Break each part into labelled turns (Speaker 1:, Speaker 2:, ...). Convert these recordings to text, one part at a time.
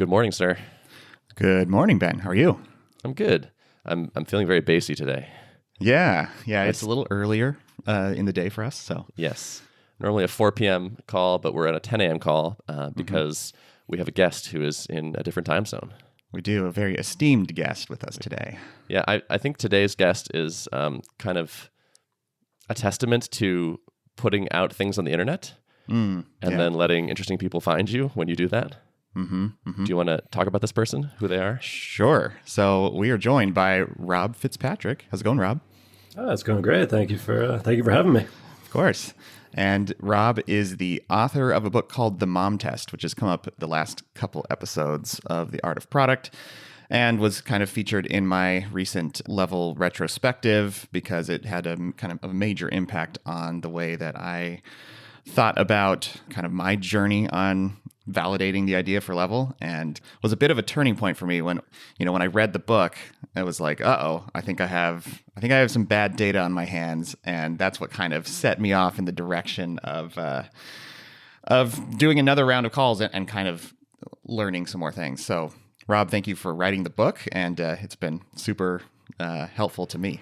Speaker 1: Good morning, sir.
Speaker 2: Good morning, Ben. How are you?
Speaker 1: I'm good. I'm feeling very bassy today.
Speaker 2: Yeah. It's a little earlier in the day for us, so.
Speaker 1: Yes. Normally a 4 p.m. call, but we're at a 10 a.m. call because we have a guest who is in a different time zone.
Speaker 2: We do. A very esteemed guest with us today.
Speaker 1: Yeah, I think today's guest is kind of a testament to putting out things on the internet and then letting interesting people find you when you do that. Do you want to talk about this person, who they are?
Speaker 2: Sure. So we are joined by Rob Fitzpatrick. How's it going, Rob?
Speaker 3: Oh, it's going great. Thank you for having me.
Speaker 2: Of course. And Rob is the author of a book called The Mom Test, which has come up the last couple episodes of The Art of Product and was kind of featured in my recent level retrospective because it had a kind of a major impact on the way that I thought about kind of my journey on validating the idea for level, and was a bit of a turning point for me when I read the book. I was like, I think I have some bad data on my hands, and that's what kind of set me off in the direction of doing another round of calls and kind of learning some more things. So, Rob, thank you for writing the book, and it's been super helpful to me.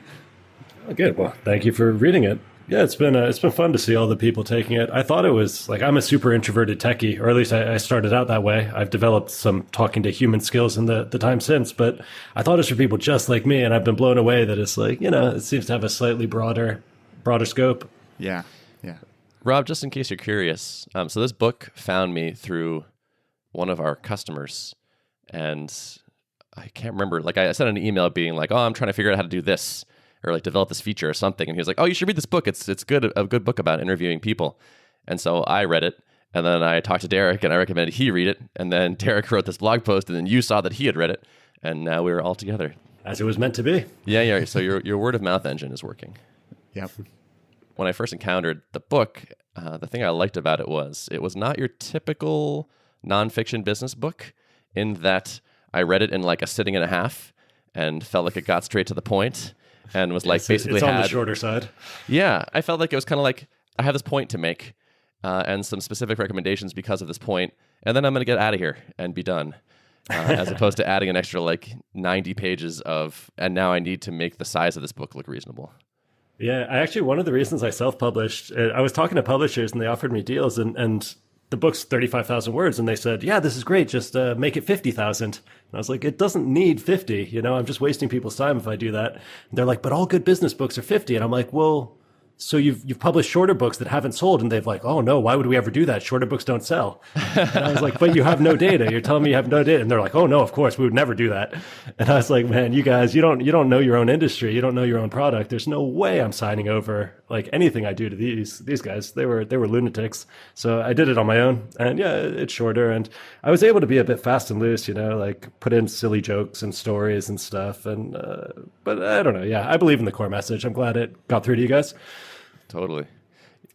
Speaker 3: Oh, good. Well, thank you for reading it. Yeah, it's been fun to see all the people taking it. I thought it was like, I'm a super introverted techie, or at least I started out that way. I've developed some talking to human skills in the time since, but I thought it was for people just like me, and I've been blown away that it's like, it seems to have a slightly broader scope.
Speaker 2: Yeah.
Speaker 1: Rob, just in case you're curious, so this book found me through one of our customers, and I can't remember. Like, I sent an email being like, I'm trying to figure out how to do this, or like develop this feature or something. And he was like, you should read this book. It's good, a good book about interviewing people. And so I read it, and then I talked to Derrick, and I recommended he read it. And then Derrick wrote this blog post, and then you saw that he had read it, and now we're all together.
Speaker 3: As it was meant to be.
Speaker 1: Yeah. So your word of mouth engine is working.
Speaker 2: Yep.
Speaker 1: When I first encountered the book, the thing I liked about it was not your typical nonfiction business book, in that I read it in like a sitting and a half and felt like it got straight to the point. And was like, basically
Speaker 3: it's on the shorter side.
Speaker 1: Yeah, I felt like it was kind of like, I have this point to make and some specific recommendations because of this point, and then I'm going to get out of here and be done. As opposed to adding an extra like 90 pages of, and now I need to make the size of this book look reasonable.
Speaker 3: Yeah, one of the reasons I self-published, I was talking to publishers and they offered me deals, and the book's 35,000 words, and they said, yeah, this is great, just make it 50,000. And I was like, it doesn't need 50, I'm just wasting people's time if I do that. And they're like, but all good business books are 50. And I'm like, well, so you've published shorter books that haven't sold, and they've like, oh no, why would we ever do that? Shorter books don't sell. And I was like, but you have no data. You're telling me you have no data. And they're like, oh no, of course we would never do that. And I was like, man, you guys, you don't know your own industry. You don't know your own product. There's no way I'm signing over like anything I do to these guys. They were lunatics. So I did it on my own, and yeah, it's shorter, and I was able to be a bit fast and loose, like put in silly jokes and stories and stuff. And but I don't know. Yeah, I believe in the core message. I'm glad it got through to you guys.
Speaker 1: Totally.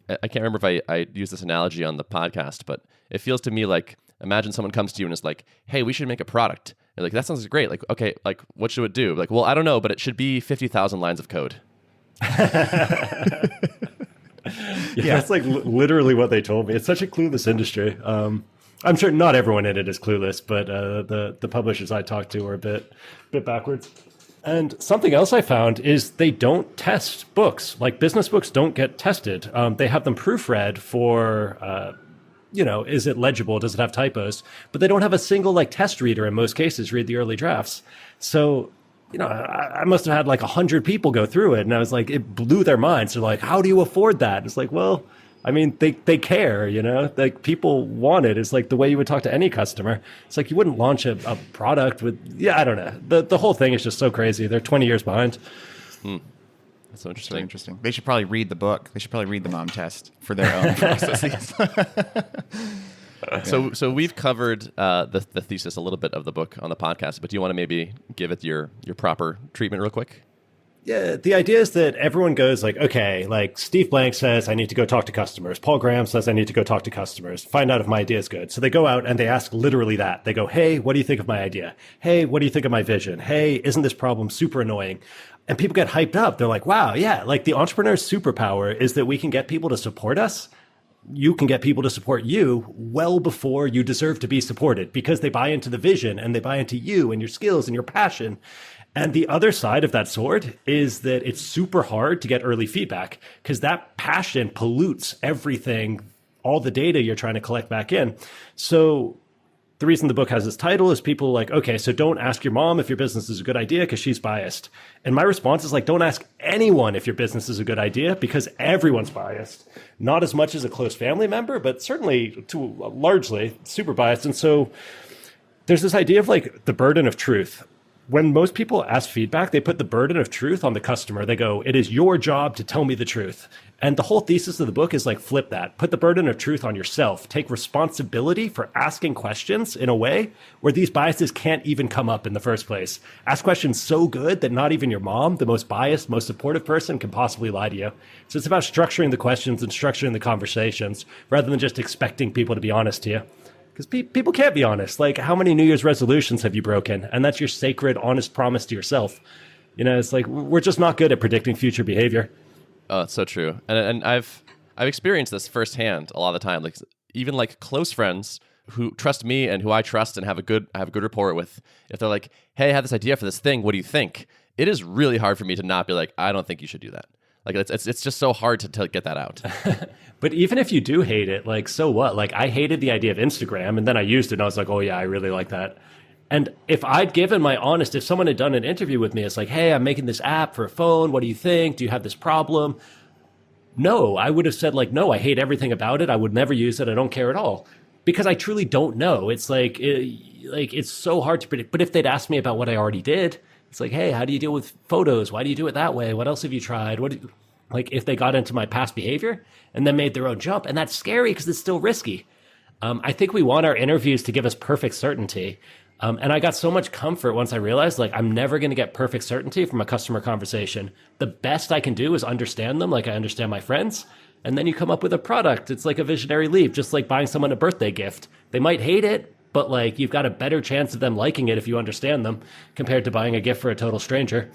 Speaker 1: I can't remember if I used this analogy on the podcast, but it feels to me like, imagine someone comes to you and is like, hey, we should make a product. You're like, that sounds great. Like, okay, like what should it do? Like, well, I don't know, but it should be 50,000 lines of code.
Speaker 3: Yeah, that's like literally what they told me. It's such a clueless industry. I'm sure not everyone in it is clueless, but the publishers I talked to were a bit backwards. And something else I found is they don't test books. Like, business books don't get tested. They have them proofread for, is it legible? Does it have typos? But they don't have a single like test reader in most cases read the early drafts. So, I must have had like 100 people go through it. And I was like, it blew their minds. They're like, how do you afford that? And it's like, well, I mean, they care, like people want it. It's like the way you would talk to any customer. It's like you wouldn't launch a product with, I don't know. The whole thing is just so crazy. They're 20 years behind.
Speaker 1: That's so interesting.
Speaker 2: Really interesting. They should probably read the book. They should probably read the Mom Test for their own processes.
Speaker 1: So we've covered the thesis a little bit of the book on the podcast, but do you want to maybe give it your proper treatment real quick?
Speaker 3: Yeah, the idea is that everyone goes like, okay, like Steve Blank says, I need to go talk to customers. Paul Graham says, I need to go talk to customers, find out if my idea is good. So they go out and they ask literally that. They go, hey, what do you think of my idea? Hey, what do you think of my vision? Hey, isn't this problem super annoying? And people get hyped up. They're like, wow, yeah, like the entrepreneur's superpower is that we can get people to support us. you can get people to support you well before you deserve to be supported because they buy into the vision and they buy into you and your skills and your passion. And the other side of that sword is that it's super hard to get early feedback because that passion pollutes everything, all the data you're trying to collect back in. So the reason the book has this title is people are like, okay, so don't ask your mom if your business is a good idea because she's biased. And my response is like, don't ask anyone if your business is a good idea because everyone's biased. Not as much as a close family member, but certainly largely super biased. And so there's this idea of like the burden of truth. When most people ask feedback, they put the burden of truth on the customer. They go, it is your job to tell me the truth. And the whole thesis of the book is like, flip that. Put the burden of truth on yourself. Take responsibility for asking questions in a way where these biases can't even come up in the first place. Ask questions so good that not even your mom, the most biased, most supportive person, can possibly lie to you. So it's about structuring the questions and structuring the conversations rather than just expecting people to be honest to you. Because people can't be honest. Like, how many New Year's resolutions have you broken? And that's your sacred, honest promise to yourself. You know, it's like, we're just not good at predicting future behavior.
Speaker 1: Oh, it's so true. And I've experienced this firsthand a lot of the time. Like, even like close friends who trust me and who I trust and have a good rapport with, if they're like, hey, I have this idea for this thing, what do you think? It is really hard for me to not be like, I don't think you should do that. Like, it's just so hard to get that out.
Speaker 3: But even if you do hate it, like, so what? Like, I hated the idea of Instagram, and then I used it, and I was like, oh, yeah, I really like that. And if I'd given my honest, if someone had done an interview with me, it's like, hey, I'm making this app for a phone. What do you think? Do you have this problem? No, I would have said, like, no, I hate everything about it. I would never use it. I don't care at all. Because I truly don't know. It's like, it's so hard to predict. But if they'd asked me about what I already did, it's like, hey, how do you deal with photos? Why do you do it that way? What else have you tried? Like, if they got into my past behavior and then made their own jump, and that's scary because it's still risky. I think we want our interviews to give us perfect certainty. And I got so much comfort once I realized, like, I'm never going to get perfect certainty from a customer conversation. The best I can do is understand them like I understand my friends. And then you come up with a product. It's like a visionary leap, just like buying someone a birthday gift. They might hate it, but like, you've got a better chance of them liking it if you understand them compared to buying a gift for a total stranger.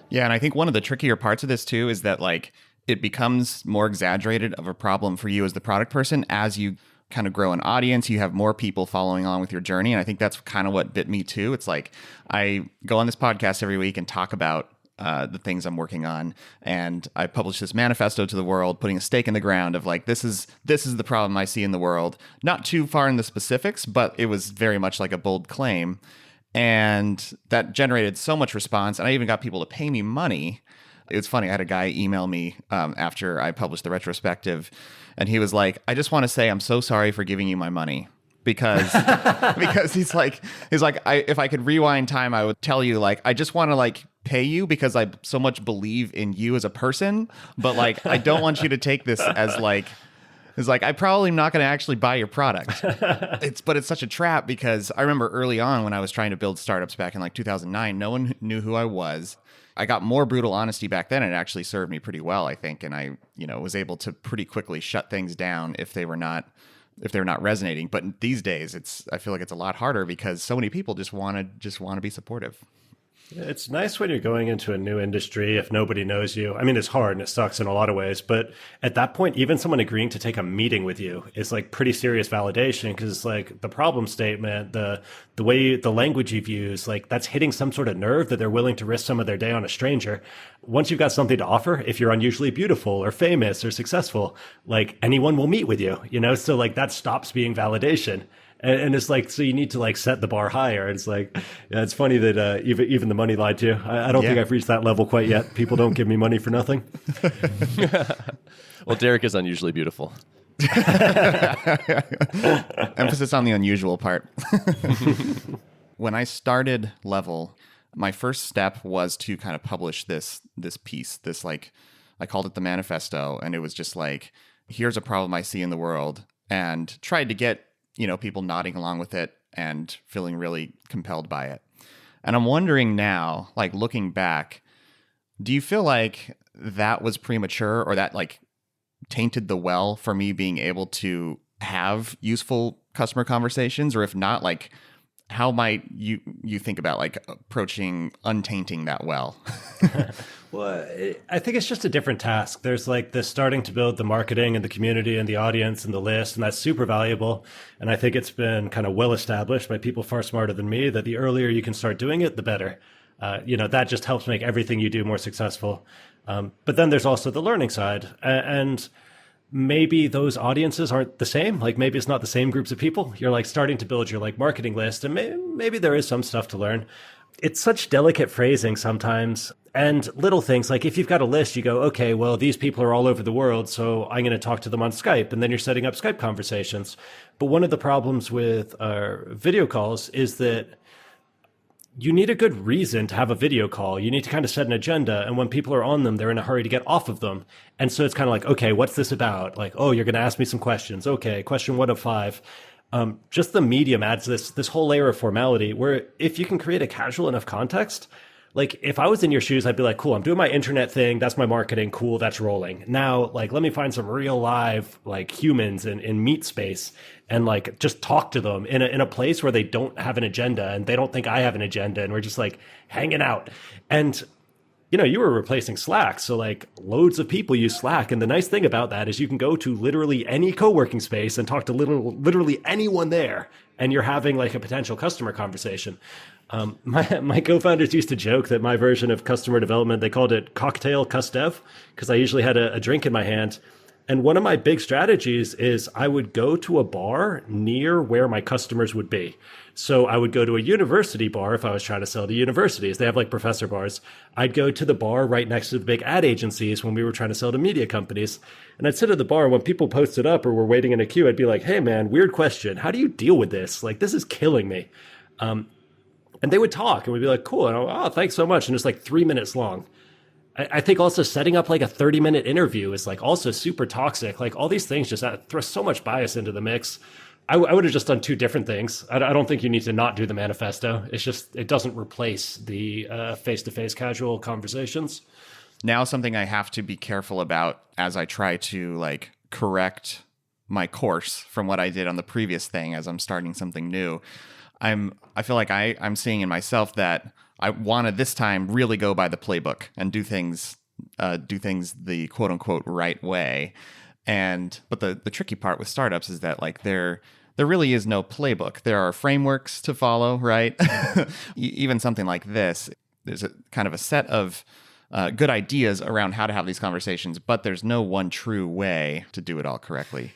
Speaker 2: Yeah, and I think one of the trickier parts of this too is that like it becomes more exaggerated of a problem for you as the product person as you kind of grow an audience, you have more people following along with your journey. And I think that's kind of what bit me too. It's like I go on this podcast every week and talk about the things I'm working on. And I publish this manifesto to the world, putting a stake in the ground of like, this is the problem I see in the world. Not too far in the specifics, but it was very much like a bold claim. And that generated so much response. And I even got people to pay me money. It was funny. I had a guy email me after I published the retrospective. And he was like, I just want to say I'm so sorry for giving you my money. Because he's like, if I could rewind time, I would tell you, like, I just want to like pay you because I so much believe in you as a person. But like, I don't want you to take this as like, it's like, I'm probably not going to actually buy your product. But it's such a trap because I remember early on when I was trying to build startups back in like 2009, no one knew who I was. I got more brutal honesty back then. And it actually served me pretty well, I think. And I, was able to pretty quickly shut things down if they were not resonating. But these days, I feel like it's a lot harder because so many people just want to be supportive.
Speaker 3: It's nice when you're going into a new industry if nobody knows you. I mean, it's hard and it sucks in a lot of ways, but at that point, even someone agreeing to take a meeting with you is like pretty serious validation because it's like the problem statement, the way the language you've used, like that's hitting some sort of nerve that they're willing to risk some of their day on a stranger. Once you've got something to offer, if you're unusually beautiful or famous or successful, like anyone will meet with you, so like that stops being validation. And it's like, so you need to like set the bar higher. It's like, yeah, it's funny that even the money lied to you. I don't think I've reached that level quite yet. People don't give me money for nothing.
Speaker 1: Well, Derrick is unusually beautiful.
Speaker 2: Emphasis on the unusual part. When I started Level, my first step was to kind of publish this piece, this like, I called it the manifesto. And it was just like, here's a problem I see in the world, and tried to get people nodding along with it and feeling really compelled by it. And I'm wondering now, like looking back, do you feel like that was premature or that like tainted the well for me being able to have useful customer conversations? Or if not, like how might you think about like approaching untainting that well?
Speaker 3: Well, I think it's just a different task. There's like the starting to build the marketing and the community and the audience and the list, and that's super valuable. And I think it's been kind of well established by people far smarter than me that the earlier you can start doing it, the better. That just helps make everything you do more successful. But then there's also the learning side. And maybe those audiences aren't the same. Like maybe it's not the same groups of people. You're like starting to build your like marketing list, and maybe there is some stuff to learn. It's such delicate phrasing sometimes, and little things like if you've got a list, you go, okay, well, these people are all over the world, so I'm going to talk to them on Skype, and then you're setting up Skype conversations. But one of the problems with our video calls is that you need a good reason to have a video call. You need to kind of set an agenda. And when people are on them, they're in a hurry to get off of them. And so it's kind of like, okay, what's this about? Like, oh, you're going to ask me some questions. Okay, question 1 of 5. Just the medium adds this whole layer of formality where if you can create a casual enough context, like if I was in your shoes, I'd be like, cool, I'm doing my internet thing. That's my marketing. Cool. That's rolling. Now, like, let me find some real live, like humans in meet space and like just talk to them in a place where they don't have an agenda and they don't think I have an agenda. And we're just like hanging out. And, you were replacing Slack. So like loads of people use Slack. And the nice thing about that is you can go to literally any co-working space and talk to literally anyone there. And you're having like a potential customer conversation. My co-founders used to joke that my version of customer development, they called it cocktail cuss-dev, because I usually had a drink in my hand. And one of my big strategies is I would go to a bar near where my customers would be. So I would go to a university bar if I was trying to sell to universities. They have like professor bars. I'd go to the bar right next to the big ad agencies when we were trying to sell to media companies. And I'd sit at the bar when people posted up or were waiting in a queue. I'd be like, hey, man, weird question. How do you deal with this? Like, this is killing me. And they would talk and we'd be like, cool. And oh, thanks so much. And it's like 3 minutes long. I think also setting up like a 30-minute interview is like also super toxic. Like all these things just throw so much bias into the mix. I would have just done 2 different things. I don't think you need to not do the manifesto. It's just, it doesn't replace the face-to-face casual conversations.
Speaker 2: Now something I have to be careful about as I try to like correct my course from what I did on the previous thing as I'm starting something new. I feel like I'm seeing in myself that I want to this time really go by the playbook and do things the quote unquote right way. But the tricky part with startups is that like there really is no playbook. There are frameworks to follow, right? Even something like this, there's a kind of a set of good ideas around how to have these conversations, but there's no one true way to do it all correctly.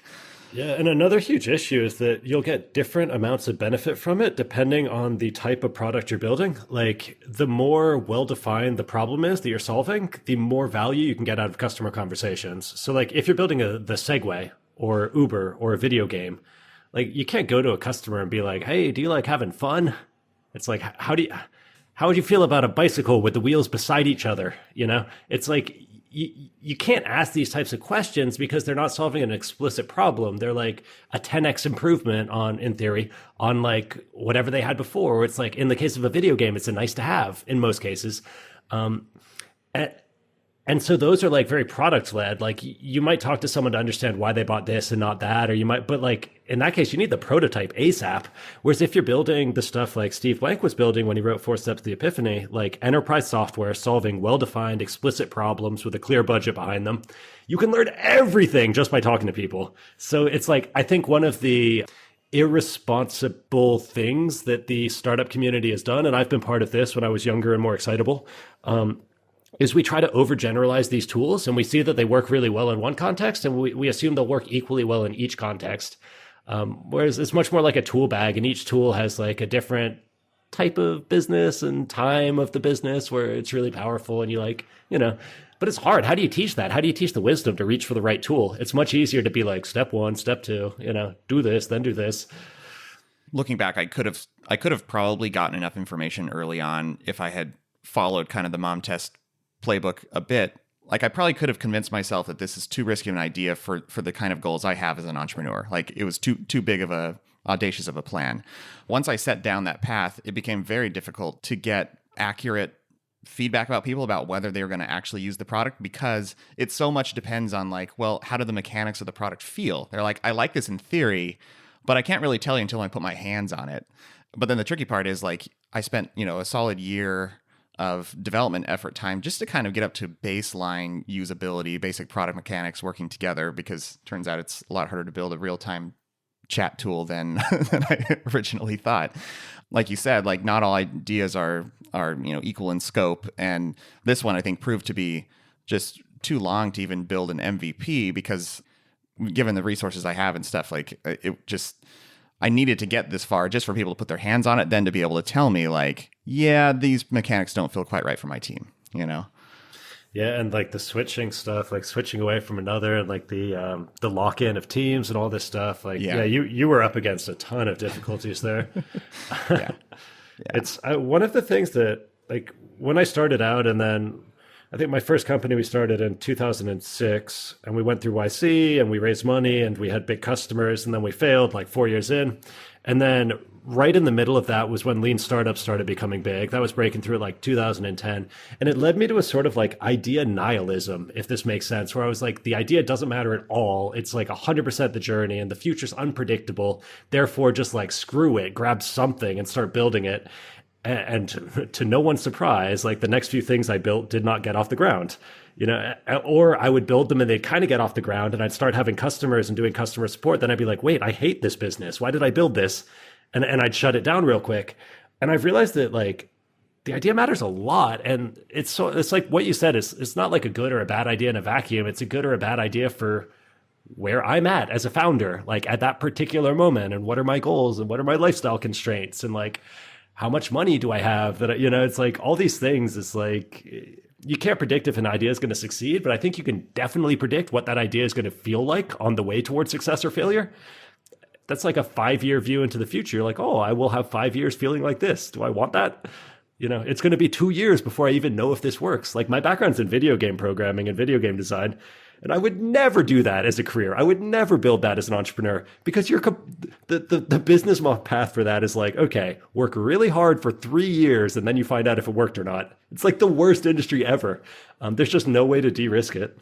Speaker 3: Yeah, and another huge issue is that you'll get different amounts of benefit from it depending on the type of product you're building. Like the more well-defined the problem is that you're solving, the more value you can get out of customer conversations. So like if you're building the Segway or Uber or a video game, like you can't go to a customer and be like, hey, do you like having fun? It's like, how would you feel about a bicycle with the wheels beside each other? It's like, you can't ask these types of questions because they're not solving an explicit problem. They're like a 10x improvement in theory, on like whatever they had before. Or it's like in the case of a video game, it's a nice to have in most cases. And so those are like very product led. Like you might talk to someone to understand why they bought this and not that, but like in that case, you need the prototype ASAP. Whereas if you're building the stuff like Steve Blank was building when he wrote 4 Steps to the Epiphany, like enterprise software solving well-defined, explicit problems with a clear budget behind them, you can learn everything just by talking to people. So it's like, I think one of the irresponsible things that the startup community has done, and I've been part of this when I was younger and more excitable, is we try to overgeneralize these tools and we see that they work really well in one context and we assume they'll work equally well in each context. Whereas it's much more like a tool bag and each tool has like a different type of business and time of the business where it's really powerful and but it's hard. How do you teach that? How do you teach the wisdom to reach for the right tool? It's much easier to be like step 1, step 2, do this, then do this.
Speaker 2: Looking back, I could have probably gotten enough information early on if I had followed kind of the mom test playbook a bit. Like I probably could have convinced myself that this is too risky of an idea for the kind of goals I have as an entrepreneur. Like it was too big of a audacious of a plan. Once I set down that path, it became very difficult to get accurate feedback about people about whether they were going to actually use the product, because it so much depends on like, well, how do the mechanics of the product feel? They're like, I like this in theory, but I can't really tell you until I put my hands on it. But then the tricky part is like I spent, a solid year of development effort time just to kind of get up to baseline usability, basic product mechanics working together, because it turns out it's a lot harder to build a real-time chat tool than than I originally thought. Like you said, like not all ideas are equal in scope, and this one I think proved to be just too long to even build an MVP, because given the resources I have and stuff, like I needed to get this far just for people to put their hands on it, then to be able to tell me like, yeah, these mechanics don't feel quite right for my team,
Speaker 3: Yeah, and like the switching stuff, like switching away from another, and like the lock-in of teams and all this stuff. Like, yeah, you were up against a ton of difficulties there.
Speaker 2: Yeah.
Speaker 3: It's one of the things that, like, when I started out, and then I think my first company we started in 2006, and we went through YC and we raised money and we had big customers, and then we failed like 4 years in. And then right in the middle of that was when lean startups started becoming big. That was breaking through like 2010. And it led me to a sort of like idea nihilism, if this makes sense, where I was like, the idea doesn't matter at all. It's like 100% the journey, and the future's unpredictable. Therefore, just like screw it, grab something and start building it. And to no one's surprise, like the next few things I built did not get off the ground, or I would build them and they'd kind of get off the ground, and I'd start having customers and doing customer support. Then I'd be like, wait, I hate this business. Why did I build this? And I'd shut it down real quick. And I've realized that like the idea matters a lot. And it's like what you said, it's not like a good or a bad idea in a vacuum. It's a good or a bad idea for where I'm at as a founder, like at that particular moment, and what are my goals and what are my lifestyle constraints, and like, how much money do I have that, it's like all these things. It's like, you can't predict if an idea is going to succeed, but I think you can definitely predict what that idea is going to feel like on the way towards success or failure. That's like a 5-year view into the future. You're like, oh, I will have 5 years feeling like this. Do I want that? It's going to be 2 years before I even know if this works. Like my background's in video game programming and video game design, and I would never do that as a career. I would never build that as an entrepreneur, because the business path for that is like, okay, work really hard for 3 years and then you find out if it worked or not. It's like the worst industry ever. There's just no way to de-risk it.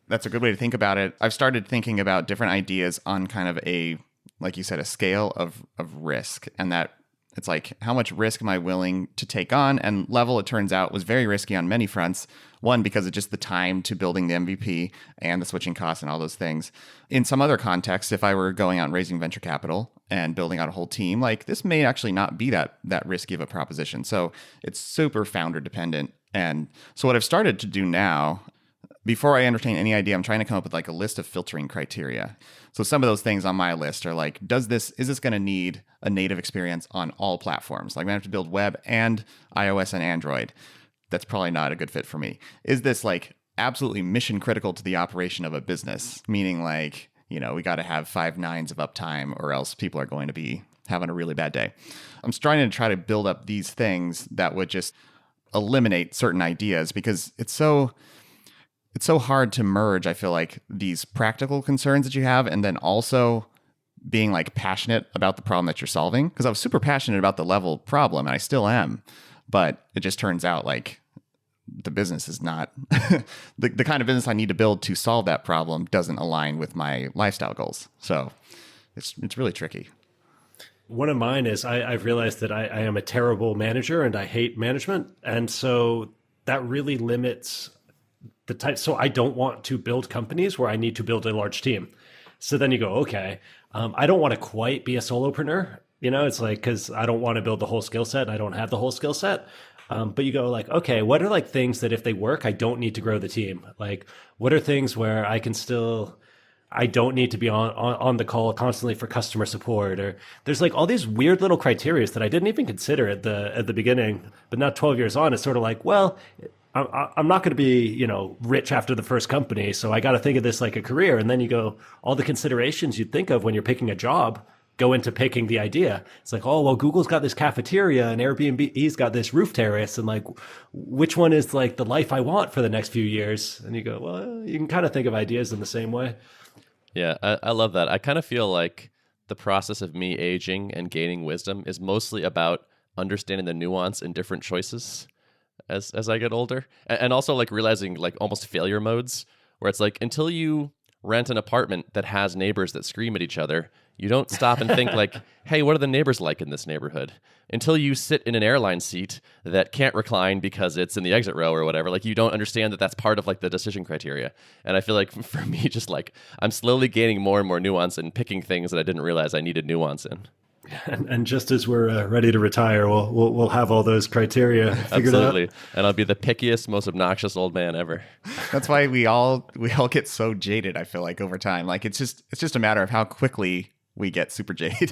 Speaker 2: That's a good way to think about it. I've started thinking about different ideas on kind of a, like you said, a scale of risk, and that it's like, how much risk am I willing to take on? And Level, it turns out, was very risky on many fronts. One, because of just the time to building the MVP and the switching costs and all those things. In some other contexts, if I were going out and raising venture capital and building out a whole team, like this may actually not be that risky of a proposition. So it's super founder dependent. And so what I've started to do now, before I entertain any idea, I'm trying to come up with like a list of filtering criteria. So some of those things on my list are like, is this going to need a native experience on all platforms? Like I have to build web and iOS and Android. That's probably not a good fit for me. Is this like absolutely mission critical to the operation of a business? Meaning like, we got to have 5 nines of uptime or else people are going to be having a really bad day. I'm trying to build up these things that would just eliminate certain ideas, because it's so hard to merge, I feel like, these practical concerns that you have and then also being like passionate about the problem that you're solving. Because I was super passionate about the Level problem, and I still am. But it just turns out like the business is not the kind of business I need to build to solve that problem doesn't align with my lifestyle goals. So it's really tricky.
Speaker 3: One of mine is I've realized that I am a terrible manager and I hate management. And so that really limits the type. So I don't want to build companies where I need to build a large team. So then you go, okay, I don't want to quite be a solopreneur. It's like, because I don't want to build the whole skill set. I don't have the whole skill set. But you go like, okay, what are like things that if they work, I don't need to grow the team? Like, what are things where I don't need to be on the call constantly for customer support? Or there's like all these weird little criteria that I didn't even consider at the beginning. But now 12 years on, it's sort of like, well, I'm not going to be, rich after the first company. So I got to think of this like a career. And then you go, all the considerations you'd think of when you're picking a job go into picking the idea. It's like, oh, well, Google's got this cafeteria and Airbnb's got this roof terrace. And like, which one is like the life I want for the next few years? And you go, well, you can kind of think of ideas in the same way.
Speaker 1: Yeah, I love that. I kind of feel like the process of me aging and gaining wisdom is mostly about understanding the nuance in different choices as I get older. And also like realizing like almost failure modes where it's like, until you rent an apartment that has neighbors that scream at each other, You don't stop and think like, hey, what are the neighbors like in this neighborhood? Until you sit in an airline seat that can't recline because it's in the exit row or whatever, like you don't understand that that's part of like the decision criteria. And I feel like for me, just like I'm slowly gaining more and more nuance and picking things that I didn't realize I needed nuance in.
Speaker 3: And just as we're ready to retire, we'll have all those criteria figured
Speaker 1: Absolutely.
Speaker 3: out.
Speaker 1: And I'll be the pickiest, most obnoxious old man ever.
Speaker 2: That's why we all get so jaded, I feel like, over time. Like it's just a matter of how quickly we get super jaded.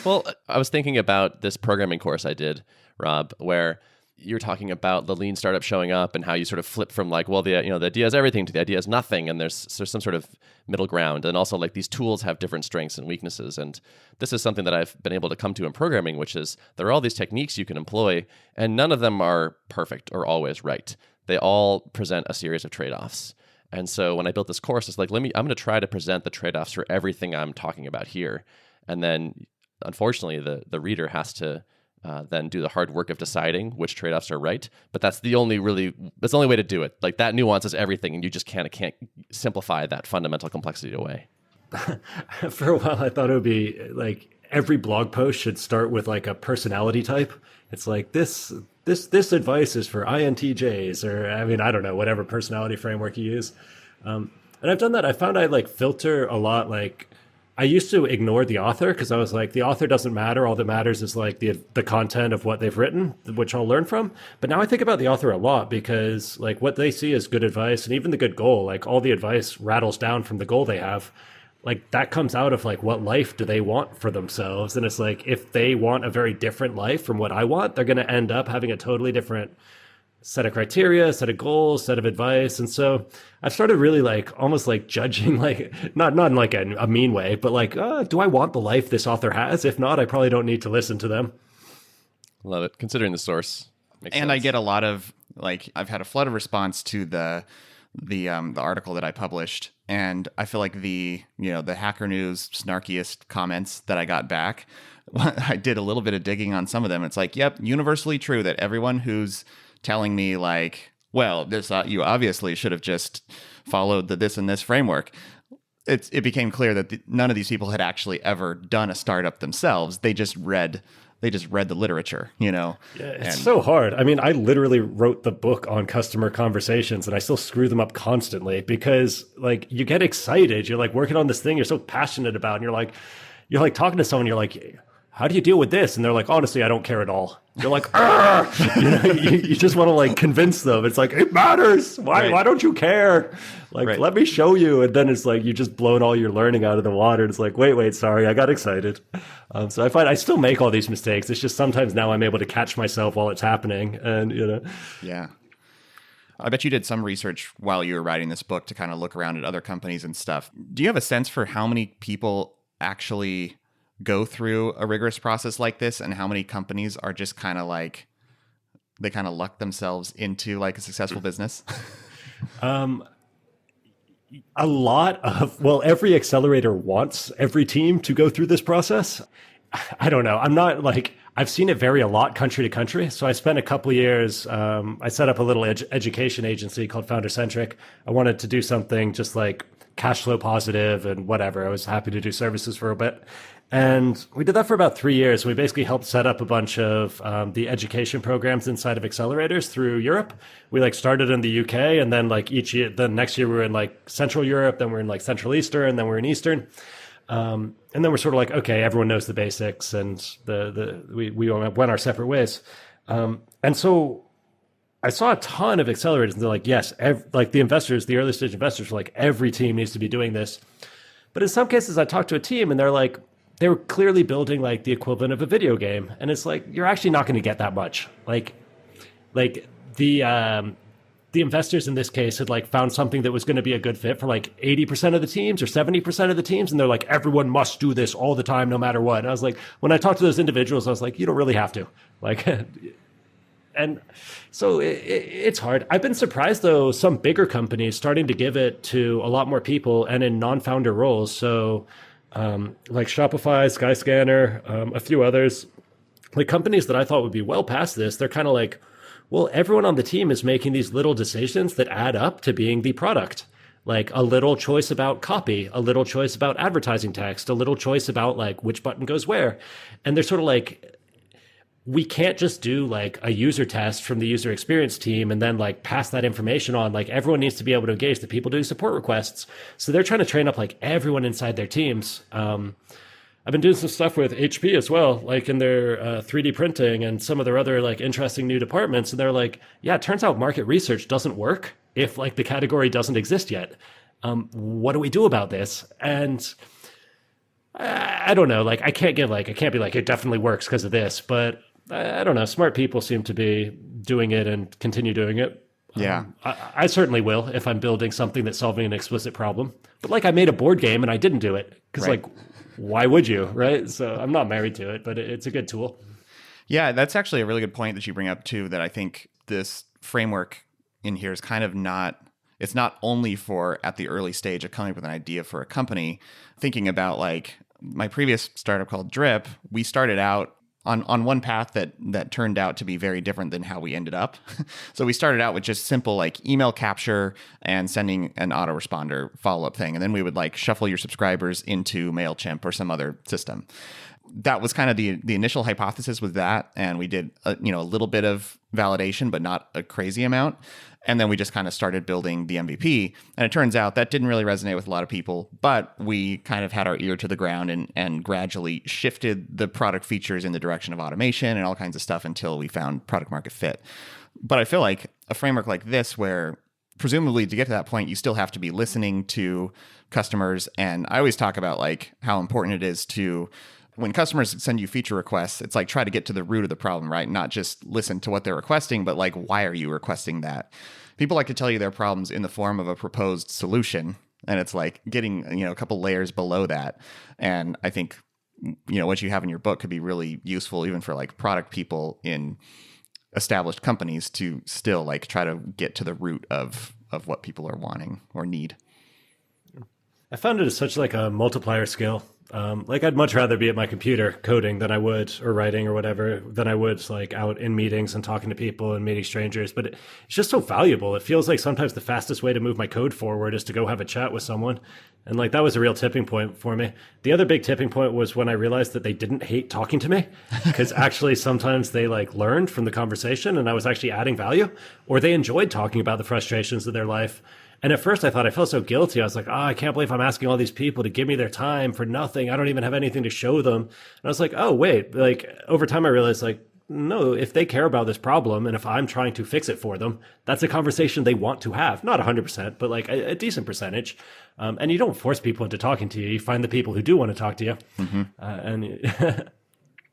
Speaker 1: Well, I was thinking about this programming course I did, Rob, where you're talking about the lean startup showing up and how you sort of flip from like, well, the idea is everything to the idea is nothing, and there's some sort of middle ground, and also like these tools have different strengths and weaknesses, and this is something that I've been able to come to in programming, which is there are all these techniques you can employ, and none of them are perfect or always right. They all present a series of trade-offs. And so when I built this course, it's like, I'm going to try to present the trade-offs for everything I'm talking about here, and then unfortunately the reader has to then do the hard work of deciding which trade-offs are right. But that's the only way to do it. Like that nuance is everything, and you just can't simplify that fundamental complexity away.
Speaker 3: For a while, I thought it would be like every blog post should start with like a personality type. It's like this advice is for INTJs, or I mean, I don't know, whatever personality framework you use. And I've done that. I found I like filter a lot. Like I used to ignore the author because I was like, the author doesn't matter. All that matters is like the content of what they've written, which I'll learn from. But now I think about the author a lot because like what they see is good advice, and even the good goal, like all the advice rattles down from the goal they have. Like that comes out of like what life do they want for themselves. And it's like, if they want a very different life from what I want, they're going to end up having a totally different set of criteria, set of goals, set of advice. And so I've started really like almost like judging, like not in like a mean way, but like, do I want the life this author has? If not, I probably don't need to listen to them.
Speaker 1: Love it. Considering the source. Makes sense.
Speaker 2: I get a lot of like, I've had a flood of response to the article that I published, and I feel like the Hacker News snarkiest comments that I got back, I did a little bit of digging on some of them. It's like, yep, universally true that everyone who's telling me like, well, this you obviously should have just followed the this and this framework. It became clear that none of these people had actually ever done a startup themselves. They just read the literature, Yeah,
Speaker 3: it's so hard. I mean, I literally wrote the book on customer conversations, and I still screw them up constantly because like you get excited. You're like working on this thing you're so passionate about, and you're like talking to someone, you're like, how do you deal with this? And they're like, honestly, I don't care at all. You're like, you just want to like convince them. It's like, it matters. Why don't you care? Like, let me show you. And then it's like, you just blown all your learning out of the water. It's like, wait, sorry, I got excited. So I find I still make all these mistakes. It's just sometimes now I'm able to catch myself while it's happening. And,
Speaker 2: Yeah. I bet you did some research while you were writing this book to kind of look around at other companies and stuff. Do you have a sense for how many people actually go through a rigorous process like this, and how many companies are just kind of like, they kind of luck themselves into like a successful business?
Speaker 3: A lot of, well, every accelerator wants every team to go through this process. I don't know. I'm not like, I've seen it vary a lot country to country. So I spent a couple of years, I set up a little education agency called Founder Centric. I wanted to do something just like cash flow positive and whatever. I was happy to do services for a bit. And we did that for about 3 years. We basically helped set up a bunch of the education programs inside of accelerators through Europe. We like started in the UK, and then like each year, the next year we were in like Central Europe, then we're in like Central Eastern, then we're in Eastern. And then we're sort of like, okay, everyone knows the basics, and we went our separate ways. And so I saw a ton of accelerators, and they're like, yes, like the investors, the early stage investors were like, every team needs to be doing this. But in some cases, I talked to a team, and they're like, they were clearly building like the equivalent of a video game. And it's like, you're actually not going to get that much. Like the investors in this case had like found something that was going to be a good fit for like 80% of the teams or 70% of the teams. And they're like, everyone must do this all the time, no matter what. And I was like, when I talked to those individuals, I was like, you don't really have to. Like, and so it's hard. I've been surprised though, some bigger companies starting to give it to a lot more people and in non-founder roles. So like Shopify, Skyscanner, a few others, like companies that I thought would be well past this. They're kind of like, well, everyone on the team is making these little decisions that add up to being the product. like a little choice about copy, a little choice about advertising text, a little choice about like which button goes where. And they're sort of like, we can't just do like a user test from the user experience team and then like pass that information on. Like everyone needs to be able to engage the people doing support requests. So they're trying to train up like everyone inside their teams. I've been doing some stuff with HP as well, like in their 3D printing and some of their other like interesting new departments. And they're like, yeah, it turns out market research doesn't work if like the category doesn't exist yet. What do we do about this? And I don't know, like I can't be like, it definitely works because of this, but I don't know. Smart people seem to be doing it and continue doing it.
Speaker 2: Yeah.
Speaker 3: I certainly will if I'm building something that's solving an explicit problem. But like I made a board game and I didn't do it because
Speaker 2: Right.
Speaker 3: like, why would you, right? So I'm not married to it, but it's a good tool.
Speaker 2: Yeah, that's actually a really good point that you bring up too, that I think this framework in here is kind of it's not only for at the early stage of coming up with an idea for a company. Thinking about like my previous startup called Drip, we started out on one path that turned out to be very different than how we ended up. So we started out with just simple like email capture and sending an autoresponder follow-up thing. And then we would like shuffle your subscribers into MailChimp or some other system. That was kind of the initial hypothesis with that. And we did a little bit of validation, but not a crazy amount. And then we just kind of started building the MVP. And it turns out that didn't really resonate with a lot of people, but we kind of had our ear to the ground and gradually shifted the product features in the direction of automation and all kinds of stuff until we found product market fit. But I feel like a framework like this, where presumably to get to that point, you still have to be listening to customers. And I always talk about like how important it is to, when customers send you feature requests, it's like try to get to the root of the problem, right? Not just listen to what they're requesting, but like, why are you requesting that? People like to tell you their problems in the form of a proposed solution. And it's like getting, a couple layers below that. And I think, what you have in your book could be really useful even for like product people in established companies to still like try to get to the root of what people are wanting or need.
Speaker 3: I found it as such like a multiplier skill. Like I'd much rather be at my computer coding than I would, or writing or whatever, than I would like out in meetings and talking to people and meeting strangers. But it's just so valuable. It feels like sometimes the fastest way to move my code forward is to go have a chat with someone. And like that was a real tipping point for me. The other big tipping point was when I realized that they didn't hate talking to me, because actually sometimes they like learned from the conversation and I was actually adding value, or they enjoyed talking about the frustrations of their life. And at first I thought I felt so guilty. I was like, I can't believe I'm asking all these people to give me their time for nothing. I don't even have anything to show them. And I was like, oh, wait, like over time I realized like, no, if they care about this problem and if I'm trying to fix it for them, that's a conversation they want to have. Not 100%, but like a decent percentage. And you don't force people into talking to you. You find the people who do want to talk to you. Mm-hmm.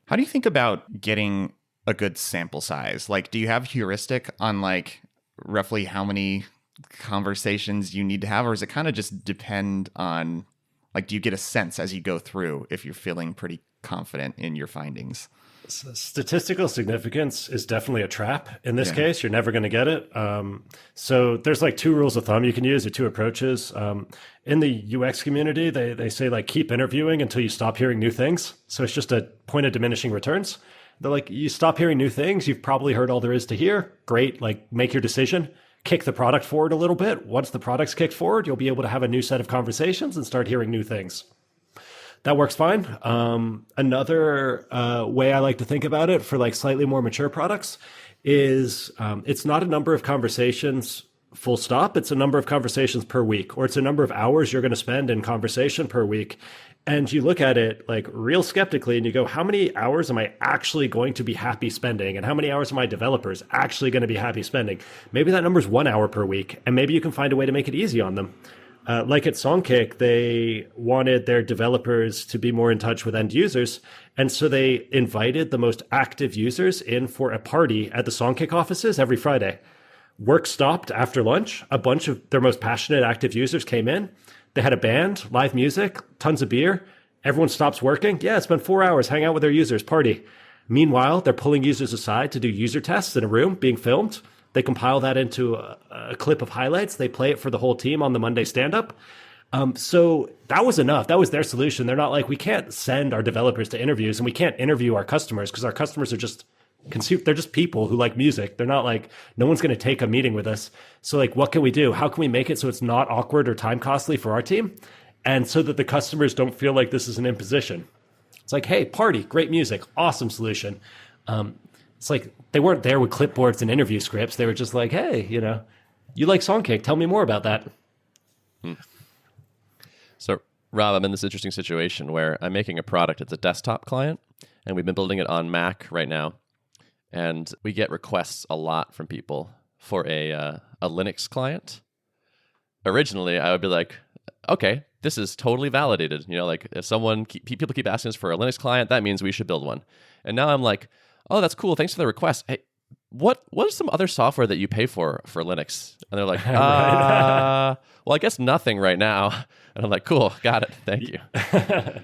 Speaker 2: How do you think about getting a good sample size? Like, do you have heuristic on like roughly how many conversations you need to have, or does it kind of just depend on like, do you get a sense as you go through if you're feeling pretty confident in your findings?
Speaker 3: Statistical significance is definitely a trap. In this case, you're never going to get it. So there's like two rules of thumb you can use, or two approaches. In the UX community, they say like keep interviewing until you stop hearing new things. So it's just a point of diminishing returns. They're like, you stop hearing new things, you've probably heard all there is to hear. Great, like make your decision. Kick the product forward a little bit. Once the product's kicked forward, you'll be able to have a new set of conversations and start hearing new things. That works fine. Another way I like to think about it for like slightly more mature products is it's not a number of conversations full stop. It's a number of conversations per week, or it's a number of hours you're going to spend in conversation per week. And you look at it like real skeptically and you go, how many hours am I actually going to be happy spending? And how many hours are my developers actually going to be happy spending? Maybe that number is 1 hour per week, and maybe you can find a way to make it easy on them. Like at Songkick, they wanted their developers to be more in touch with end users. And so they invited the most active users in for a party at the Songkick offices every Friday. Work stopped after lunch. A bunch of their most passionate active users came in. They had a band, live music, tons of beer. Everyone stops working. Yeah, spend 4 hours, hang out with their users, party. Meanwhile, they're pulling users aside to do user tests in a room being filmed. They compile that into a clip of highlights. They play it for the whole team on the Monday stand-up. So that was enough. That was their solution. They're not like, we can't send our developers to interviews and we can't interview our customers because our customers are just they're just people who like music. They're not like, no one's going to take a meeting with us. So like, what can we do? How can we make it so it's not awkward or time costly for our team? And so that the customers don't feel like this is an imposition. It's like, hey, party, great music, awesome solution. It's like they weren't there with clipboards and interview scripts. They were just like, hey, you like Songcake, tell me more about that.
Speaker 1: So, Rob, I'm in this interesting situation where I'm making a product. It's a desktop client, and we've been building it on Mac right now. And we get requests a lot from people for a Linux client. Originally, I would be like, okay, this is totally validated. Like if people keep asking us for a Linux client, that means we should build one. And now I'm like, oh, that's cool. Thanks for the request. Hey, what is some other software that you pay for Linux? And they're like, well, I guess nothing right now. And I'm like, cool, got it, thank you.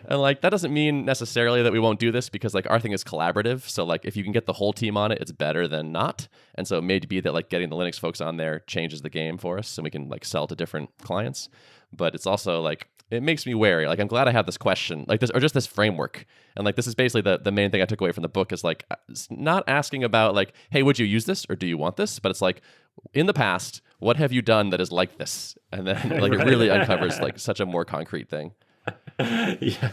Speaker 1: And like that doesn't mean necessarily that we won't do this, because like our thing is collaborative. So like if you can get the whole team on it, it's better than not. And so it may be that like getting the Linux folks on there changes the game for us, and we can like sell to different clients. But it's also like, it makes me wary. Like, I'm glad I have this question, like this, or just this framework. And like, this is basically the main thing I took away from the book, is like, it's not asking about like, hey, would you use this or do you want this? But it's like, in the past, what have you done that is like this? And then like, it really uncovers like such a more concrete thing.
Speaker 3: Yeah.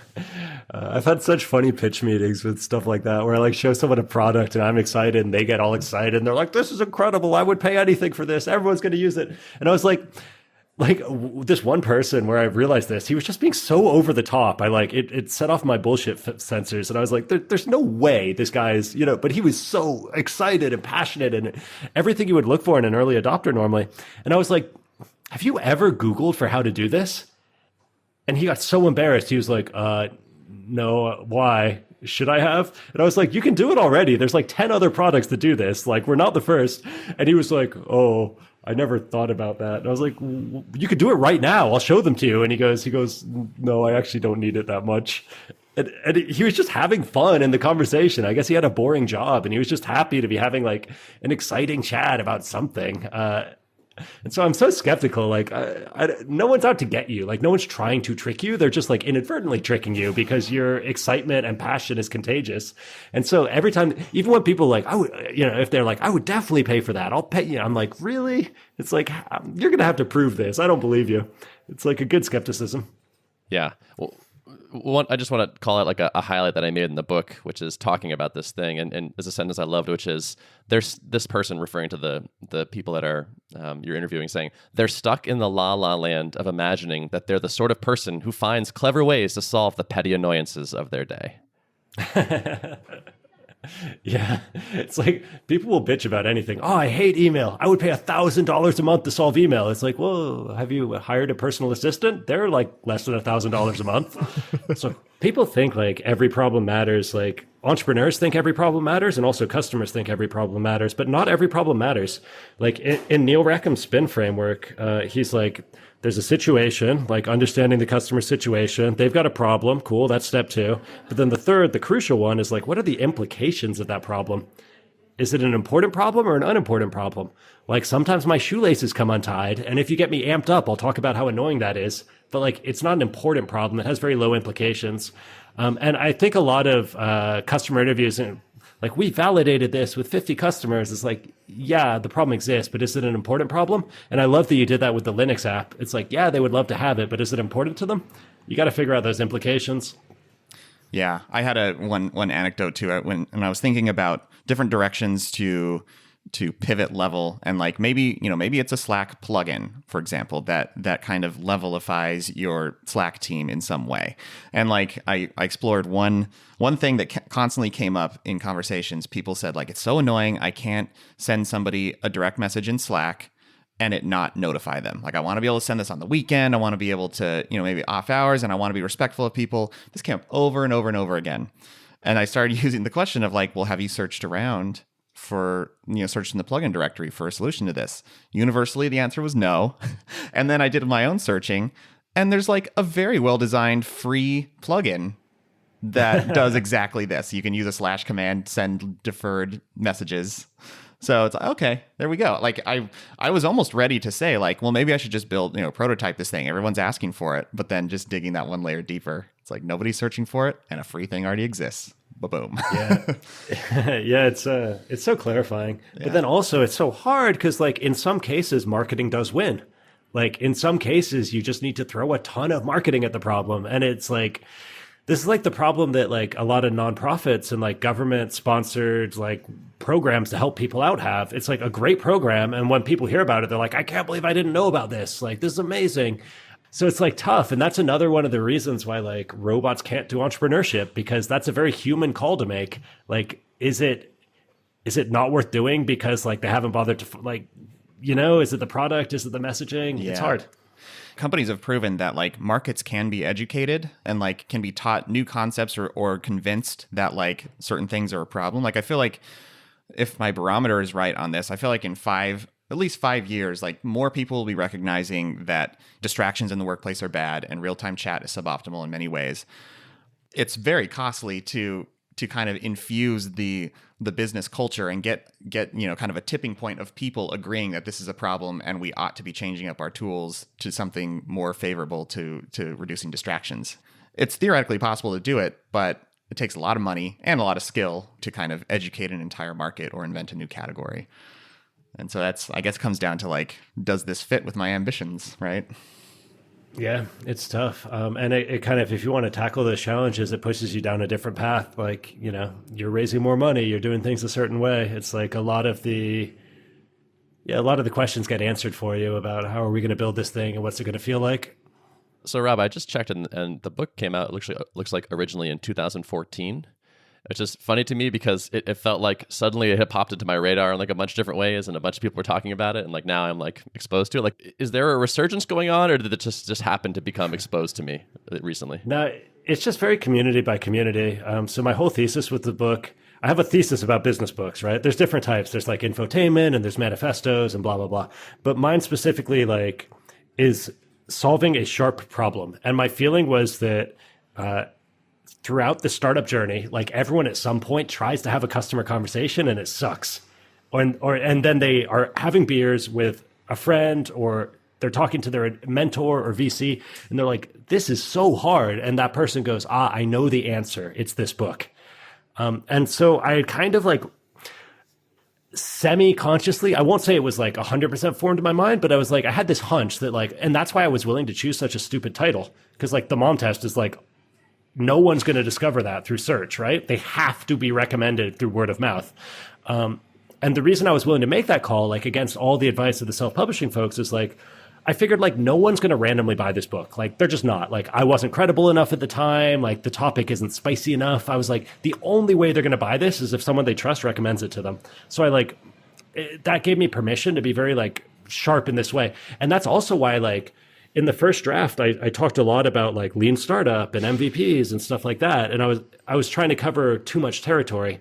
Speaker 3: I've had such funny pitch meetings with stuff like that, where I like show someone a product and I'm excited and they get all excited and they're like, this is incredible. I would pay anything for this. Everyone's going to use it. And I was like this one person where I realized this, he was just being so over the top. It set off my bullshit sensors. And I was like, there's no way this guy's, but he was so excited and passionate and everything you would look for in an early adopter normally. And I was like, have you ever Googled for how to do this? And he got so embarrassed. He was like, no, why? Should I have? And I was like, you can do it already. There's like 10 other products that do this. Like, we're not the first. And he was like, oh, I never thought about that. And I was like, you could do it right now. I'll show them to you. And he goes, no, I actually don't need it that much. And he was just having fun in the conversation. I guess he had a boring job and he was just happy to be having like an exciting chat about something. And so I'm so skeptical. Like, no one's out to get you. Like, no one's trying to trick you. They're just like inadvertently tricking you because your excitement and passion is contagious. And so every time, even when people like, if they're like, I would definitely pay for that, I'll pay you. I'm like, really? It's like, you're going to have to prove this. I don't believe you. It's like a good skepticism.
Speaker 1: Yeah. Well, I just want to call out like a highlight that I made in the book, which is talking about this thing. And there's a sentence I loved, which is, there's this person referring to the people that are you're interviewing, saying they're stuck in the la land of imagining that they're the sort of person who finds clever ways to solve the petty annoyances of their day.
Speaker 3: Yeah, it's like people will bitch about anything. Oh, I hate email. I would pay $1,000 a month to solve email. It's like, well, have you hired a personal assistant? They're like less than $1,000 a month. So people think like every problem matters. Like entrepreneurs think every problem matters, and also customers think every problem matters. But not every problem matters. Like in Neil Rackham's spin framework, he's like, there's a situation, like understanding the customer situation. They've got a problem. Cool. That's step 2. But then the crucial one is like, what are the implications of that problem? Is it an important problem or an unimportant problem? Like sometimes my shoelaces come untied. And if you get me amped up, I'll talk about how annoying that is. But like, it's not an important problem. It has very low implications. And I think a lot of customer interviews, like, we validated this with 50 customers. It's like, yeah, the problem exists, but is it an important problem? And I love that you did that with the Linux app. It's like, yeah, they would love to have it, but is it important to them? You got to figure out those implications.
Speaker 2: Yeah, I had one anecdote too when I was thinking about different directions to pivot level, and like maybe it's a Slack plugin, for example, that kind of levelifies your Slack team in some way. And like I explored one thing that constantly came up in conversations. People said like, it's so annoying, I can't send somebody a direct message in Slack and it not notify them. Like, I want to be able to send this on the weekend. I want to be able to, maybe off hours, and I want to be respectful of people. This came up over and over and over again. And I started using the question of like, well, have you searched around for, searched in the plugin directory for a solution to this? Universally, the answer was no. And then I did my own searching, and there's like a very well-designed free plugin that does exactly this. You can use a / command, send deferred messages. So it's like, okay, there we go. Like I was almost ready to say like, well, maybe I should just build, prototype this thing. Everyone's asking for it. But then just digging that one layer deeper, it's like nobody's searching for it and a free thing already exists. Ba-boom.
Speaker 3: Yeah. Yeah, it's so clarifying. But then also it's so hard because like in some cases marketing does win. Like in some cases you just need to throw a ton of marketing at the problem. And it's like this is like the problem that like a lot of nonprofits and like government sponsored like programs to help people out have. It's like a great program. And when people hear about it, they're like, I can't believe I didn't know about this. Like, this is amazing. So it's like tough. And that's another one of the reasons why like robots can't do entrepreneurship, because that's a very human call to make. Like, is it not worth doing because like they haven't bothered to like, you know, is it the product? Is it the messaging?
Speaker 2: Yeah.
Speaker 3: It's hard.
Speaker 2: Companies have proven that like markets can be educated and like can be taught new concepts or convinced that like certain things are a problem. Like I feel like if my barometer is right on this, I feel like in at least 5 years, like more people will be recognizing that distractions in the workplace are bad and real-time chat is suboptimal in many ways. It's very costly to kind of infuse the business culture and get you know kind of a tipping point of people agreeing that this is a problem and we ought to be changing up our tools to something more favorable to reducing distractions. It's theoretically possible to do it, but it takes a lot of money and a lot of skill to kind of educate an entire market or invent a new category. And so that's, I guess, comes down to like, does this fit with my ambitions, right?
Speaker 3: Yeah, it's tough. And it kind of, if you want to tackle those challenges, it pushes you down a different path. Like, you know, you're raising more money, you're doing things a certain way. It's like a lot of the questions get answered for you about how are we going to build this thing and what's it going to feel like.
Speaker 1: So Rob, I just checked and the book came out, looks like originally in 2014. It's just funny to me because it felt like suddenly it had popped into my radar in like a bunch of different ways and a bunch of people were talking about it. And like now I'm like exposed to it. Like, is there a resurgence going on or did it just happen to become exposed to me recently?
Speaker 3: No, it's just very community by community. So my whole thesis with the book, I have a thesis about business books, right? There's different types. There's like infotainment and there's manifestos and blah, blah, blah. But mine specifically like is solving a sharp problem. And my feeling was that, throughout the startup journey, like everyone at some point tries to have a customer conversation and it sucks. And then they are having beers with a friend or they're talking to their mentor or VC and they're like, this is so hard. And that person goes, I know the answer. It's this book. And so I kind of like semi-consciously, I won't say it was like 100% formed in my mind, but I was like, I had this hunch that like, and that's why I was willing to choose such a stupid title. Because like the mom test is like, no one's going to discover that through search, right? They have to be recommended through word of mouth. And the reason I was willing to make that call, like against all the advice of the self-publishing folks, is like, I figured like no one's going to randomly buy this book. Like they're just not. Like I wasn't credible enough at the time. Like the topic isn't spicy enough. I was like, the only way they're going to buy this is if someone they trust recommends it to them. So that gave me permission to be very like sharp in this way. And that's also why like, in the first draft, I talked a lot about like lean startup and MVPs and stuff like that. And I was trying to cover too much territory.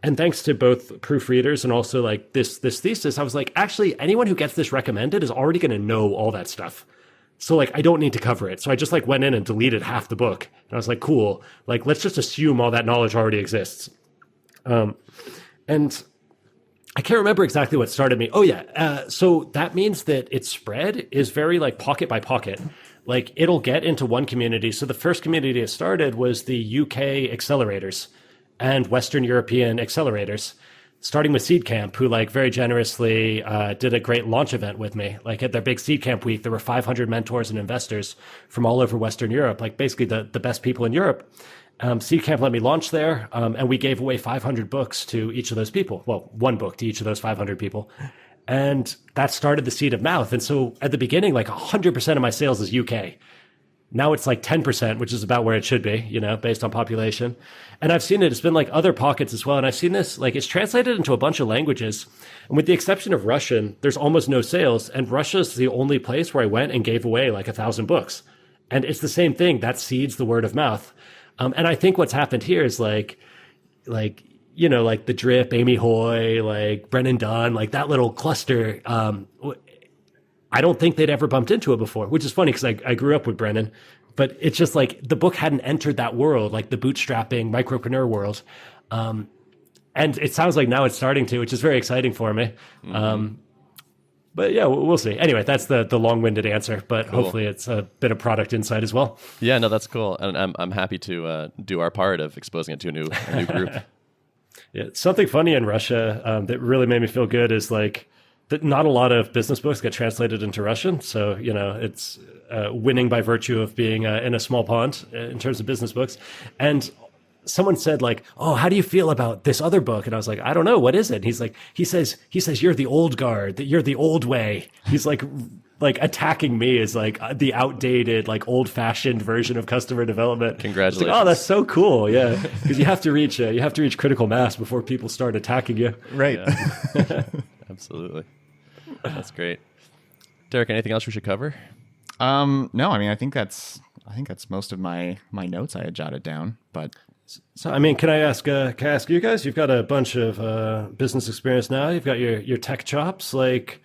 Speaker 3: And thanks to both proofreaders and also like this thesis, I was like, actually, anyone who gets this recommended is already going to know all that stuff. So like, I don't need to cover it. So I just like went in and deleted half the book. And I was like, cool. Like, let's just assume all that knowledge already exists. And I can't remember exactly what started me. Oh yeah. So that means that its spread is very like pocket by pocket. Like it'll get into one community. So the first community it started was the UK accelerators and Western European accelerators, starting with Seed Camp, who like very generously did a great launch event with me. Like at their big Seed Camp week, there were 500 mentors and investors from all over Western Europe, like basically the best people in Europe. Seed Camp let me launch there, and we gave away 500 books to each of those people. Well, one book to each of those 500 people. And that started the seed of mouth. And so at the beginning, like 100% of my sales is UK. Now it's like 10%, which is about where it should be, you know, based on population. And I've seen it. It's been like other pockets as well. And I've seen this, like it's translated into a bunch of languages. And with the exception of Russian, there's almost no sales. And Russia's the only place where I went and gave away like 1,000 books. And it's the same thing. That seeds the word of mouth. And I think what's happened here is like, you know, like the Drip, Amy Hoy, like Brennan Dunn, like that little cluster. I don't think they'd ever bumped into it before, which is funny because I grew up with Brennan, but it's just like the book hadn't entered that world, like the bootstrapping micropreneur world. And it sounds like now it's starting to, which is very exciting for me. Mm-hmm. But yeah, we'll see. Anyway, that's the long-winded answer, but hopefully it's a bit of product insight as well.
Speaker 1: Yeah, no, that's cool. And I'm happy to do our part of exposing it to a new group.
Speaker 3: Yeah, something funny in Russia that really made me feel good is like that not a lot of business books get translated into Russian. So, it's winning by virtue of being in a small pond in terms of business books. And someone said like, "Oh, how do you feel about this other book?" And I was like, "I don't know. What is it?" And he's like, he says, "You're the old guard, that you're the old way." He's like attacking me as like the outdated, like old fashioned version of customer development.
Speaker 1: Congratulations.
Speaker 3: Like, oh, that's so cool. Yeah. Because you have to reach critical mass before people start attacking you.
Speaker 2: Right.
Speaker 1: Yeah. Absolutely. That's great. Derrick, anything else we should cover?
Speaker 2: No, I mean, I think that's most of my notes I had jotted down, but.
Speaker 3: So, I mean, can I ask you guys? You've got a bunch of business experience now. You've got your tech chops. Like,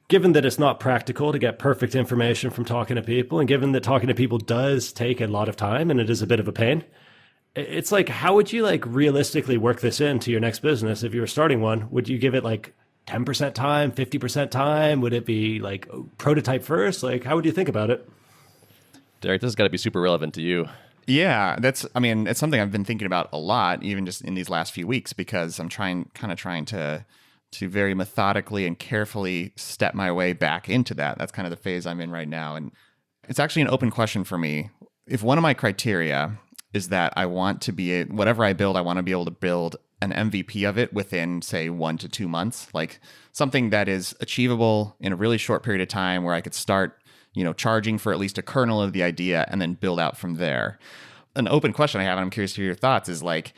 Speaker 3: given that it's not practical to get perfect information from talking to people, and given that talking to people does take a lot of time and it is a bit of a pain, it's like, how would you like realistically work this into your next business if you were starting one? Would you give it like 10% time, 50% time? Would it be like prototype first? Like, how would you think about it?
Speaker 1: Derrick, this has got to be super relevant to you.
Speaker 2: Yeah, it's something I've been thinking about a lot, even just in these last few weeks, because I'm trying to very methodically and carefully step my way back into that. That's kind of the phase I'm in right now. And it's actually an open question for me. If one of my criteria is that I want to be, whatever I build, I want to be able to build an MVP of it within, say, 1 to 2 months, like something that is achievable in a really short period of time where I could start charging for at least a kernel of the idea and then build out from there. An open question I have, and I'm curious to hear your thoughts, is like,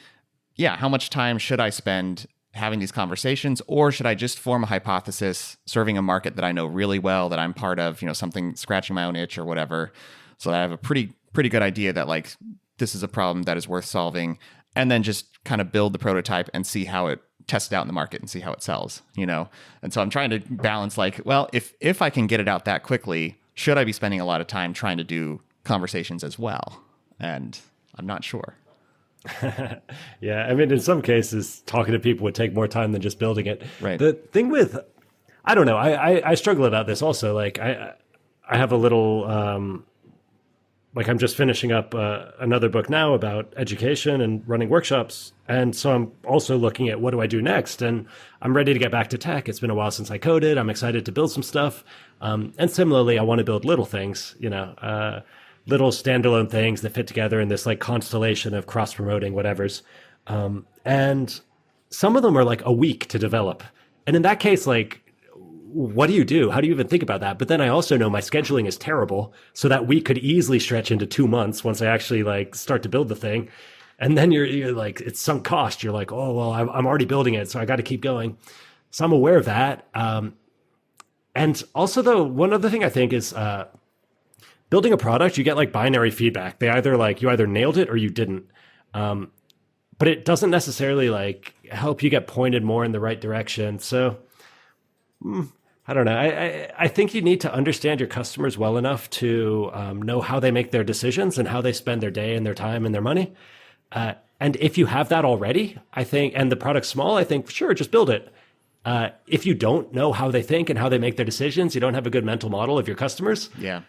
Speaker 2: yeah, how much time should I spend having these conversations, or should I just form a hypothesis serving a market that I know really well, that I'm part of, something scratching my own itch or whatever, so that I have a pretty good idea that like this is a problem that is worth solving, and then just kind of build the prototype and see how it test it out in the market and see how it sells, And so I'm trying to balance like, well, if I can get it out that quickly, should I be spending a lot of time trying to do conversations as well? And I'm not sure.
Speaker 3: Yeah, I mean, in some cases, talking to people would take more time than just building it.
Speaker 2: Right.
Speaker 3: The thing with, I don't know, I struggle about this also. Like, I have a little, like I'm just finishing up another book now about education and running workshops. And so I'm also looking at what do I do next? And I'm ready to get back to tech. It's been a while since I coded. I'm excited to build some stuff. And similarly, I want to build little things, little standalone things that fit together in this like constellation of cross-promoting whatevers. And some of them are like a week to develop. And in that case, like, what do you do? How do you even think about that? But then I also know my scheduling is terrible. So that week could easily stretch into 2 months once I actually like start to build the thing. And then you're like, it's sunk cost. You're like, oh, well, I'm already building it, so I got to keep going. So I'm aware of that. And also, though, one other thing I think is building a product, you get like binary feedback. They either like you either nailed it or you didn't. But it doesn't necessarily like help you get pointed more in the right direction. So I don't know. I think you need to understand your customers well enough to know how they make their decisions and how they spend their day and their time and their money. And if you have that already, I think, and the product's small, I think, sure, just build it. If you don't know how they think and how they make their decisions, you don't have a good mental model of your customers.
Speaker 2: Yeah.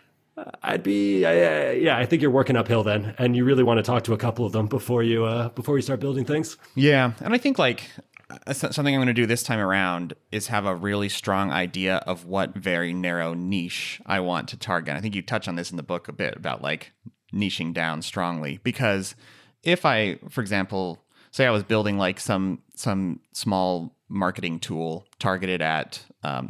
Speaker 3: I think you're working uphill then, and you really want to talk to a couple of them before you start building things.
Speaker 2: Yeah, and I think like something I'm going to do this time around is have a really strong idea of what very narrow niche I want to target. I think you touch on this in the book a bit about like niching down strongly, because if I, for example, say I was building like some small marketing tool targeted at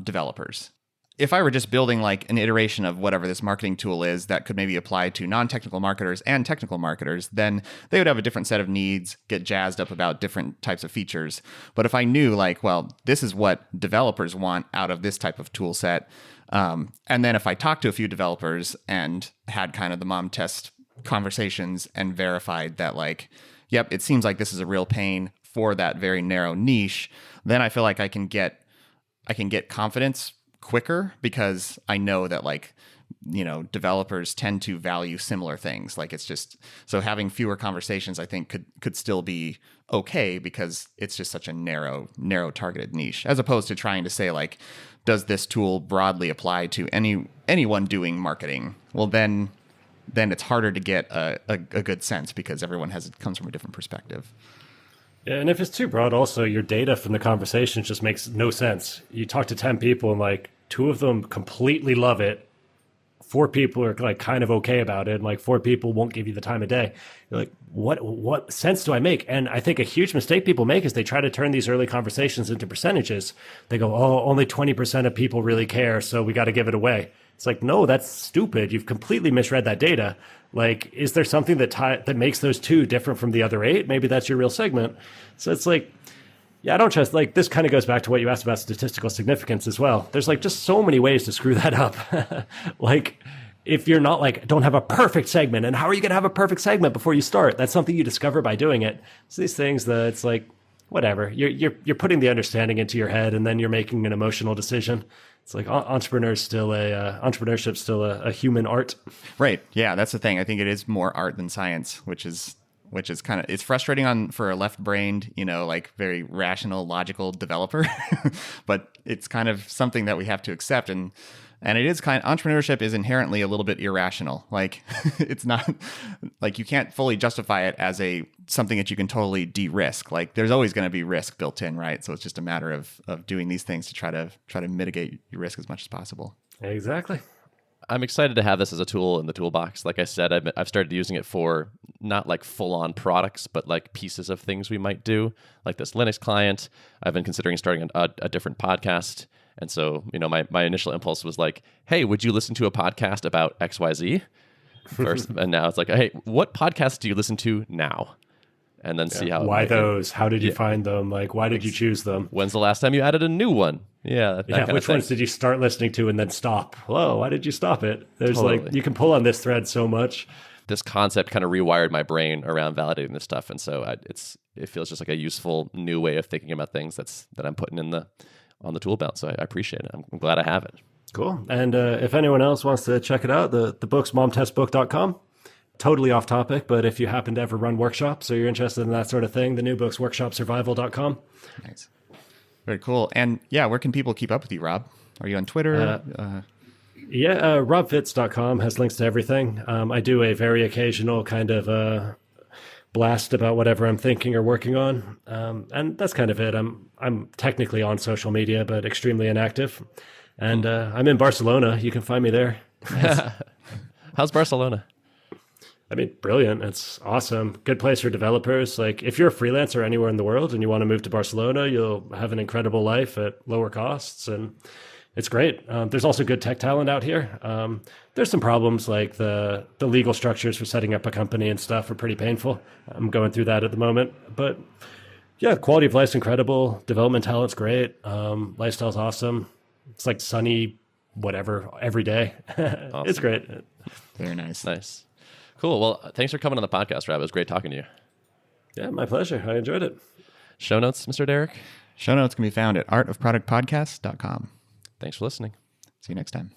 Speaker 2: developers. If I were just building like an iteration of whatever this marketing tool is that could maybe apply to non-technical marketers and technical marketers, then they would have a different set of needs, get jazzed up about different types of features. But if I knew like, well, this is what developers want out of this type of tool set, and then if I talked to a few developers and had kind of the mom test conversations and verified that like, yep, it seems like this is a real pain for that very narrow niche, then I feel like I can get confidence quicker, because I know that like developers tend to value similar things. Like it's just, so having fewer conversations, I think could still be okay because it's just such a narrow targeted niche, as opposed to trying to say like, does this tool broadly apply to anyone doing marketing? Well, then it's harder to get a good sense because everyone comes from a different perspective.
Speaker 3: Yeah, and if it's too broad, also your data from the conversation just makes no sense. You talk to 10 people and like 2 of them completely love it. 4 people are like kind of okay about it, and like 4 people won't give you the time of day. You're like, what sense do I make? And I think a huge mistake people make is they try to turn these early conversations into percentages. They go, oh, only 20% of people really care, so we got to give it away. It's like, no, that's stupid. You've completely misread that data. Like, is there something that makes those 2 different from the other 8? Maybe that's your real segment. So it's like, yeah, I don't trust, like, this kind of goes back to what you asked about statistical significance as well. There's like just so many ways to screw that up. Like, if you're not like, don't have a perfect segment, and how are you going to have a perfect segment before you start? That's something you discover by doing it. So these things that it's like, whatever, you're putting the understanding into your head, and then you're making an emotional decision. It's like entrepreneurship's still a human art.
Speaker 2: Right. Yeah, that's the thing. I think it is more art than science, which is kind of, it's frustrating for a left-brained, like very rational, logical developer, but it's kind of something that we have to accept. And it is entrepreneurship is inherently a little bit irrational. Like it's not like you can't fully justify it as something that you can totally de-risk. Like there's always going to be risk built in, right? So it's just a matter of doing these things to try to mitigate your risk as much as possible.
Speaker 3: Exactly.
Speaker 1: I'm excited to have this as a tool in the toolbox. Like I said, I've started using it for not like full-on products, but like pieces of things we might do, like this Linux client. I've been considering starting a different podcast. And so, my initial impulse was like, hey, would you listen to a podcast about XYZ first? And now it's like, hey, what podcasts do you listen to now? And then see how.
Speaker 3: Why those? How did you find them? Like, why did you choose them?
Speaker 1: When's the last time you added a new one? Yeah.
Speaker 3: Which ones did you start listening to and then stop? Hello, why did you stop it? There's
Speaker 1: Totally.
Speaker 3: like, you can pull on this thread so much.
Speaker 1: This concept kind of rewired my brain around validating this stuff. And so it feels just like a useful new way of thinking about things that I'm putting on the tool belt. So I appreciate it. I'm glad I have it.
Speaker 3: Cool. And if anyone else wants to check it out, the book's momtestbook.com. Totally off topic, but if you happen to ever run workshops or you're interested in that sort of thing, the new book's workshopsurvival.com.
Speaker 2: Nice. Very cool. And yeah, where can people keep up with you, Rob? Are you on Twitter?
Speaker 3: RobFitz.com has links to everything. I do a very occasional kind of blast about whatever I'm thinking or working on. And that's kind of it. I'm technically on social media, but extremely inactive. And I'm in Barcelona. You can find me there.
Speaker 1: How's Barcelona?
Speaker 3: I mean, brilliant. It's awesome. Good place for developers. Like if you're a freelancer anywhere in the world and you want to move to Barcelona, you'll have an incredible life at lower costs. And it's great. There's also good tech talent out here. There's some problems like the legal structures for setting up a company and stuff are pretty painful. I'm going through that at the moment. But yeah, quality of life's incredible. Development talent's great. Lifestyle's awesome. It's like sunny, whatever, every day. Awesome. It's great.
Speaker 2: Very nice.
Speaker 1: Nice. Cool. Well, thanks for coming on the podcast, Rob. It was great talking to you.
Speaker 3: Yeah, my pleasure. I enjoyed it.
Speaker 1: Show notes, Mr. Derrick?
Speaker 2: Show notes can be found at artofproductpodcast.com.
Speaker 1: Thanks for listening.
Speaker 2: See you next time.